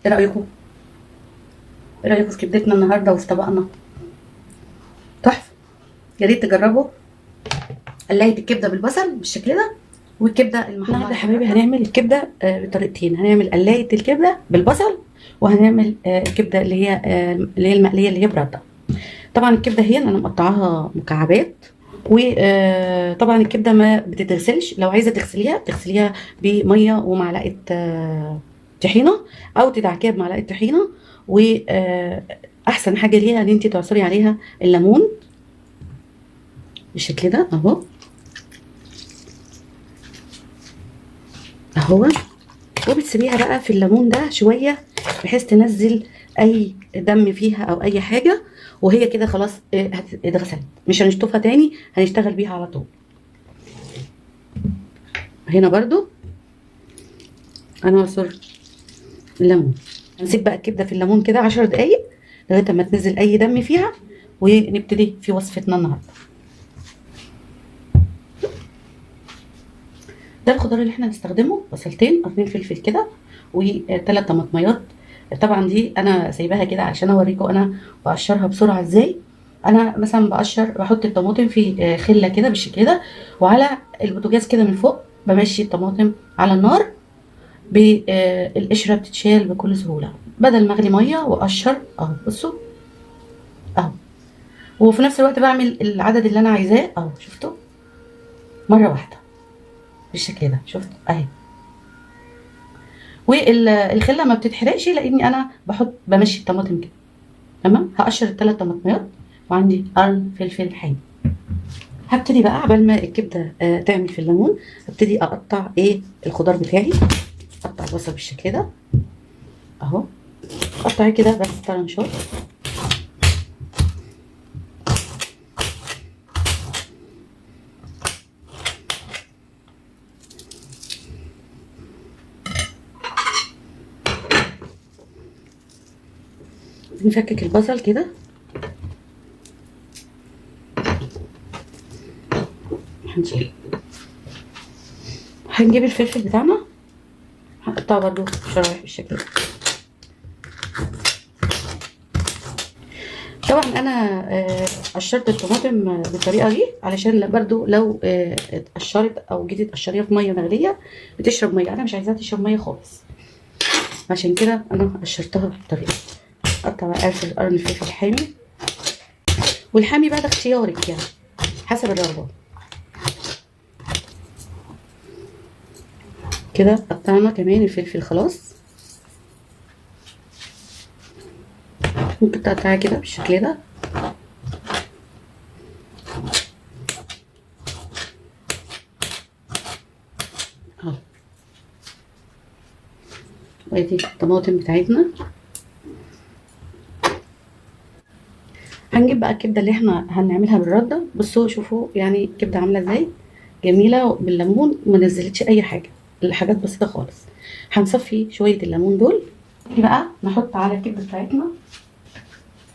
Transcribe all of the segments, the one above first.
ايه رايكم؟ ايه رايكم في كبدتنا النهارده وفي طبقنا؟ تحفه. يا ريت تجربوا قلايه الكبده بالبصل بالشكل ده، والكبده المحمره. النهارده يا حبايبي هنعمل الكبده بطريقتين. هنعمل قلايه الكبده بالبصل، وهنعمل الكبده اللي هي المقليه اللي هي برده. طبعا الكبده هي انا مقطعاها مكعبات، وطبعا الكبده ما بتتغسلش. لو عايزه تغسليها بميه ومعلقه طحينه، او تدعكيها بمعلقه طحينه. واحسن حاجه ليها ان انت تعصري عليها الليمون بالشكل ده اهو اهو، وبتسيبيها بقى في الليمون ده شويه بحيث تنزل اي دم فيها او اي حاجه، وهي كده خلاص اتغسلت. مش هنشطفها تاني، هنشتغل بيها على طول. هنا برضو انا هعصر الليمون. هنسيب بقى الكبده في الليمون كده 10 دقايق لغايه ما تنزل اي دم فيها، ونبتدي في وصفتنا النهارده. ده الخضار اللي احنا هنستخدمه: بصلتين، قرنين فلفل كده، و3 طماطميات. طبعا دي انا سايباها كده علشان اوريكم انا بقشرها بسرعه ازاي. انا مثلا بحط الطماطم في خله كده بالشكل ده، وعلى البوتاجاز كده من فوق بمشي الطماطم على النار، بالقشره بتتشال بكل سهوله، بدل ما اغلي ميه واقشر اهو. بصوا اهو، وفي نفس الوقت بعمل العدد اللي انا عايزاه اهو. شفتوا؟ مره واحده بالشكل ده. شفتوا اهي. والخله ما بتتحرقش لاني انا بمشي الطماطم كده. تمام. هقشر ال3 طماطميات، وعندي قرن فلفل حامي. هبتدي بقى عبال ما الكبده تعمل في الليمون، هبتدي اقطع الخضار بتاعي. اقطع البصل بالشكل ده اهو، اقطعيه كده بس طرنشات. نفكك البصل كده، هنشيل. هنجيب الفلفل بتاعنا، هنقطعه برضو شرايح بالشكل ده. طبعا انا قشرت الطماطم بالطريقه دي علشان برضو لو اتقشرت او جيتي تقشريها في ميه مغليه بتشرب ميه. انا مش عايزاها تشرب ميه خالص، عشان كده انا قشرتها بالطريقه. اقطع بقى قرن الفلفل الحامي، والحامي بقى ده اختيارك يعني حسب الرغبه. كده قطعنا كمان الفلفل خلاص. ممكن تقطعها كده بالشكل ده اهو. وادي الطماطم بتاعتنا. هنجيب بقى الكبده اللي احنا هنعملها بالرده. بصوا شوفوا يعني الكبده عامله ازاي، جميله بالليمون، ما نزلتش اي حاجه، الحاجات بسيطه خالص. هنصفي شويه الليمون دول. دي بقى نحط على الكبده بتاعتنا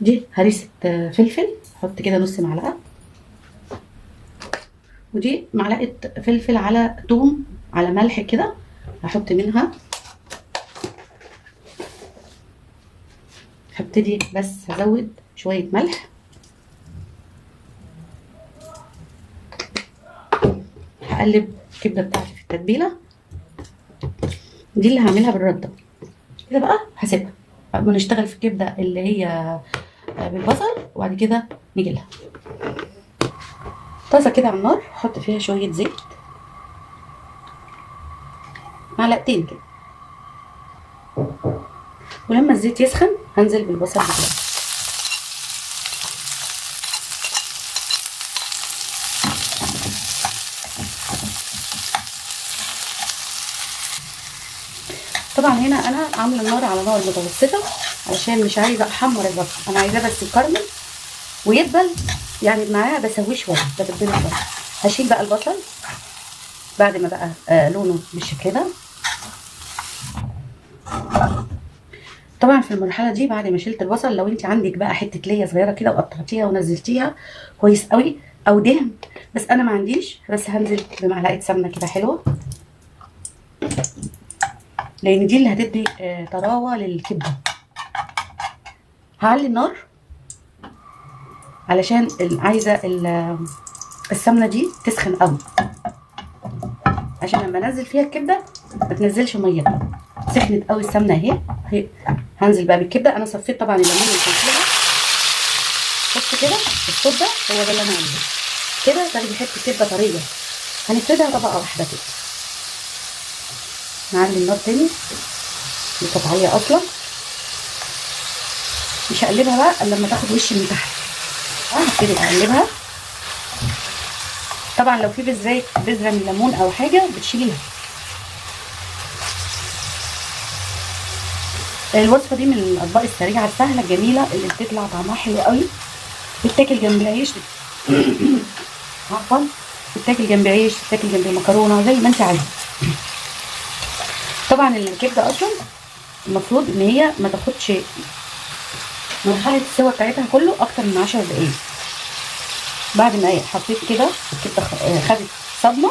دي هريسه فلفل، نحط كده نص معلقه، ودي معلقه فلفل على ثوم على ملح كده، هحط منها. هبتدي بس هزود شويه ملح. هقلب الكبده بتاعتي في التتبيله دي اللي هعملها بالرده. كده بقى هسيبها ونشتغل في الكبده اللي هي بالبصل، وبعد كده نيجي لها. طاسه كده على النار، احط فيها شويه زيت، معلقتين كده، ولما الزيت يسخن هنزل بالبصل بتاعي. طبعا هنا انا عامله النار على نار متوسطه علشان مش عايزه احمر البصل، انا عايزاه بس يكرمل ويدبل يعني معاه، بسويه شويه بتبله شويه. هشيل بقى البصل بعد ما بقى لونه بالشكل ده. طبعا في المرحله دي بعد ما شلت البصل، لو انت عندك بقى حته ليا صغيره كده وقطعتيها ونزلتيها كويس قوي او دهن، بس انا ما عنديش، بس هنزل بمعلقه سمنه كده حلوه لان دي اللي هتدي طراوه للكبده. هعلي النار علشان عايزه السمنه دي تسخن قوي، عشان لما انزل فيها الكبده ما تنزلش ميه. سخنت قوي السمنه اهي. هنزل بقى بالكبده. انا صفيت طبعا الليمون والفلفله. بص كده الصوت ده هو ده اللي انا عامله كده. تاخدي حته كبده طريه هنفردها طبقه واحده كده. نعلي النار تاني، دي قطعيه اصلا. مش هقلبها بقى الا لما تاخد وش من تحت. هبتدي اقلبها. طبعا لو في بذره من ليمون او حاجه بتشيليها. الوصفه دي من الاطباق السريعه السهله الجميله اللي بتطلع طعمها حلو قوي. بتاكل جنب عيش عفوا، بتاكل جنب عيش، بتاكل جنب مكرونه، زي ما انت عايزه. طبعا الكبده اصلا المفروض ان هي ما تاخدش مرحله السوا بتاعتها كله اكتر من 10 دقايق. بعد ما حطيت كده الكبده خدت صدمه،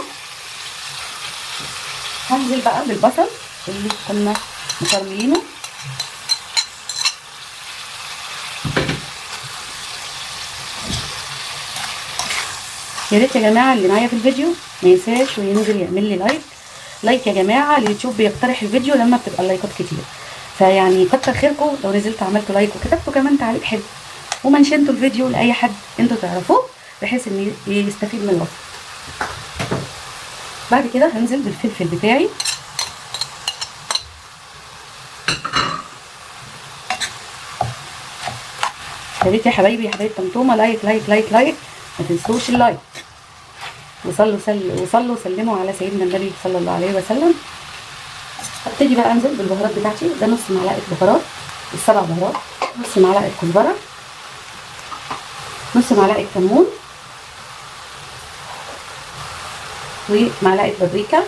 هنزل بقى بالبصل اللي كنا مكرملينه. يا ريت يا جماعه اللي معايا في الفيديو ما ينساش وينزل يعمل لي لايك يا جماعه. اليوتيوب بيقترح الفيديو لما بتبقى اللايكات كتير، فيعني كتر خيركم لو نزلت عملتوا لايك وكتبتوا كمان تعليق حلو ومنشنتوا الفيديو لاي حد انتوا تعرفوه بحيث ان يستفيد من الوصفه. بعد كده هنزل بالفلفل بتاعي. يا ريت يا حبايبي يا حبايب طمطومه لايك لايك لايك لايك، ما تنسوش اللايك. وصلوا وسلموا على سيدنا النبي صلى الله عليه وسلم. هبتدي بقى انزل بالبهارات بتاعتي. ده نص معلقه بهارات، السبع بهارات، نص معلقه كزبره، نص معلقه كمون، ومعلقه بابريكا،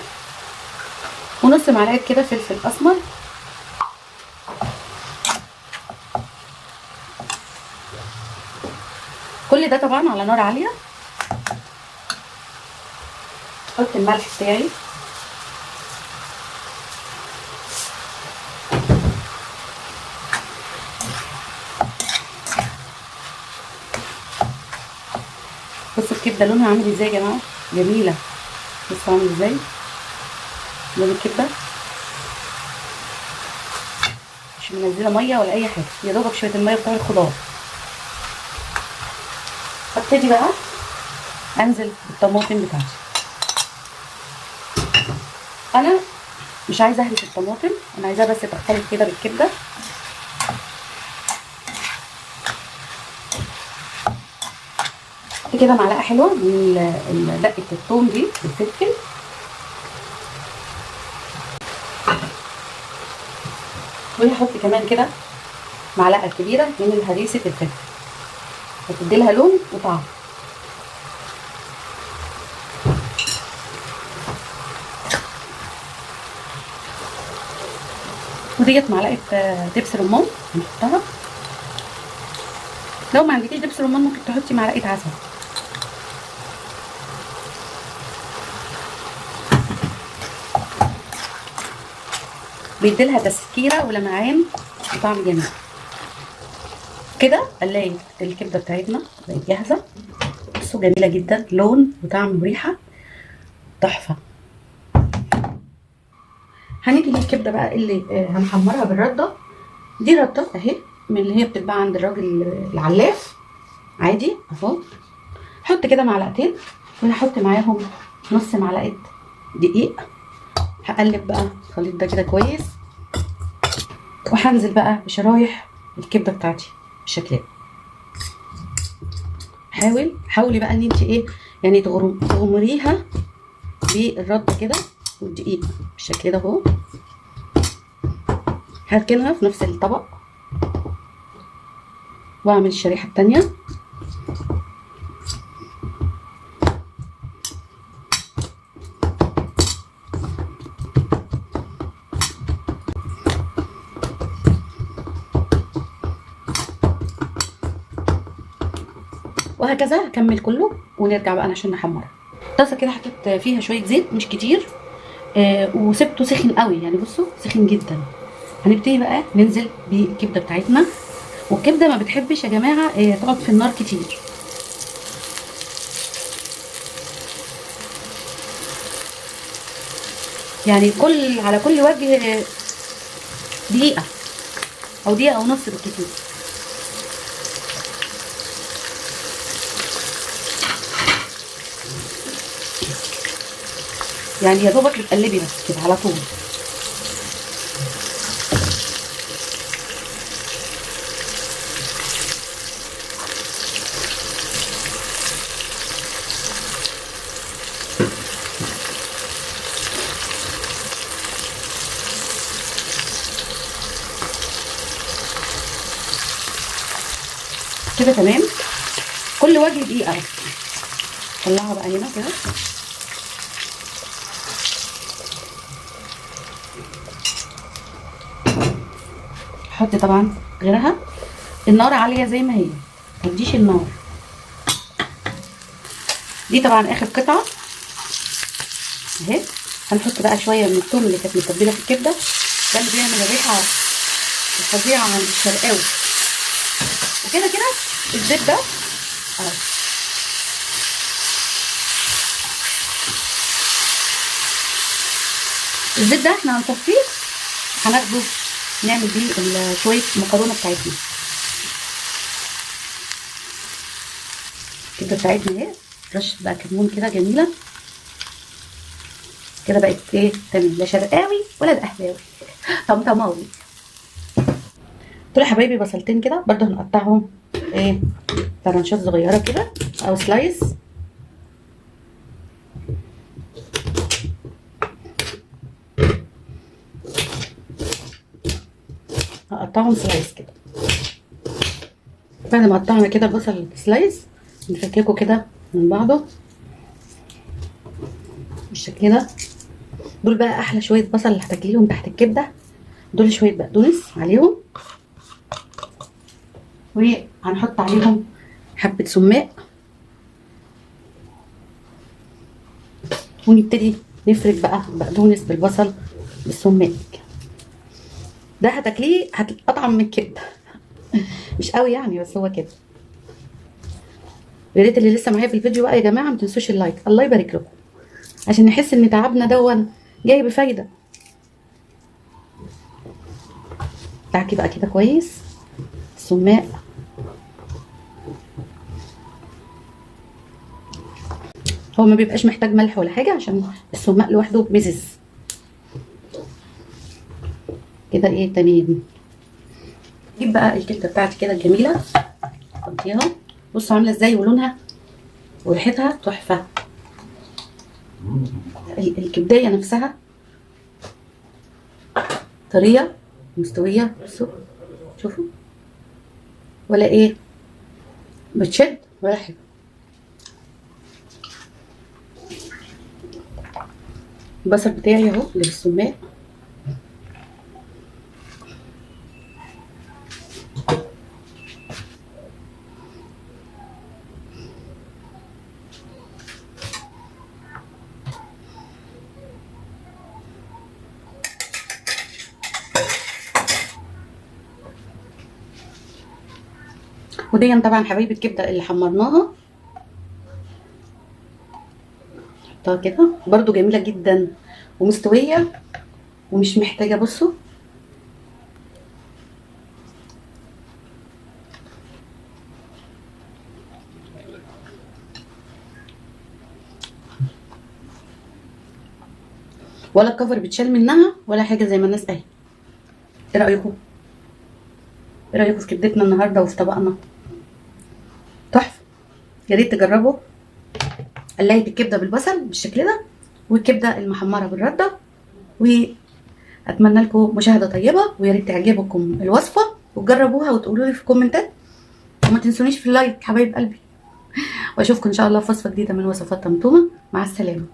ونص معلقه كده فلفل اسمر. كل ده طبعا على نار عاليه. احط الملح بتاعي، بصوا الكبده لونها عامل ازاي يا جماعه، جميله. بصوا عامل ازاي لون الكبده، مش منزله ميه ولا اي حاجه، يا دوبك شويه الميه بتاع الخضار. هبتدي بقى انزل بالطماطم بتاعتي. انا مش عايزه اهرس الطماطم، انا عايزاها بس تختلط كده بالكبده. كده معلقه حلوه من دقه الثوم دي بالفلفل، وهحط كمان كده معلقه كبيره من هريسه الفلفل هتدي لها لون وطعم. وديت معلقه دبس رمان هنحطها. لو ما عندكيش دبس رمان ممكن تحطي معلقه عسل. بيديلها تسكيره ولمعان وطعم جميل. كده نلاقي الكبده بتاعتنا بقت جاهزه. بصوا جميله جدا، لون وطعم وريحه تحفه. هنيجي للكبده بقى اللي هنحمرها بالرده. دي رده اهي من اللي هي بتتباع عند الراجل العلاف عادي اهو. حط كده معلقتين وهحط معاهم نص معلقه دقيق. هقلب بقى الخليط ده كده كويس، وهنزل بقى بشرايح الكبده بتاعتي بالشكل ده. حاولي بقى ان انت ايه يعني تغمريها بالرد كده والدقيق بالشكل ده اهو. هركنها في نفس الطبق واعمل الشريحه التانيه. وهكذا هكمل كله ونرجع بقى عشان نحمرها. طاسه كده حطيت فيها شويه زيت مش كتير، وسبته سخن قوي يعني، بصوا سخن جدا. هنبتدي بقى ننزل بالكبده بتاعتنا. والكبده ما بتحبش يا جماعه تقعد في النار كتير. يعني على كل وجه دقيقه او دقيقه ونص بالكتير. يعني يا دوبك بتقلبي بس كده على طول. كده تمام. كل وجه دقيقه بس. طلعها بقى هنا كده. حط طبعا غيرها. النار عاليه زي ما هي، ما تديش النار. دي طبعا اخر قطعه اهي. هنحط بقى شويه من الثوم اللي كانت متبله في الكبده، ده اللي بيعمل الريحه الفظيعه عند الشرقاوي. وكده كده الزيت ده اهو. الزيت ده احنا هنصفيه، هناخده نعمل بيه شويه المكرونه بتاعتنا. الكبده بتاعتنا اهي رشه بقى كمون كده جميله كده، بقت ايه تمام، لا شرقاوي ولا قهواوي، طمطماوي. دول يا حبايبي بصلتين كده برضو هنقطعهم ايه طرنشات صغيره كده او سلايس. هقطعهم سلايس كده. بعد ما قطعنا كده البصل سلايس نفككه كده من بعضه بالشكل ده. دول بقى احلى شويه بصل اللي هتاكليهم تحت الكبده. دول شويه بقدونس عليهم، وهنحط عليهم حبه سماق، ونبتدي نفرك بقى بقدونس بالبصل بالسماق. ده هتاكليه هتتقطعم من الكبده مش قوي يعني، بس هو كده. يا ريت اللي لسه معايا في الفيديو بقى يا جماعه ما تنسوش اللايك، الله يبارك لكم، عشان نحس ان تعبنا دون جاي بفايده. تعكي بقى كده كويس السماق. هو ما بيبقاش محتاج ملح ولا حاجه عشان السماق لوحده مزز كده. ايه تمام. نجيب بقى الكبده بتاعتي كده الجميله، حطيها. بصوا عامله ازاي ولونها وريحتها تحفه. الكبدايه نفسها طريه مستويه، بصوا شوفوا، ولا ايه بتشد ولا حاجه. البصل بتاعي اهو اللي بالسماق. ودي طبعا حبايبي الكبده اللي حمرناها، حطها كده برضو جميله جدا ومستويه ومش محتاجه، بصوا ولا الكفر بتشال منها ولا حاجه زي ما الناس قالت. ايه رايكم؟ ايه رايكم في كبدتنا النهارده وفي طبقنا؟ تحفه، يا ريت تجربوا قلايه الكبده بالبصل بالشكل ده، والكبده المحمره بالرده. واتمنى لكم مشاهده طيبه، ويا ريت تعجبكم الوصفه وتجربوها وتقولوا لي في الكومنتات. وما تنسونيش في اللايك حبايب قلبي، واشوفكم ان شاء الله في وصفه جديده من وصفات طمطومه. مع السلامه.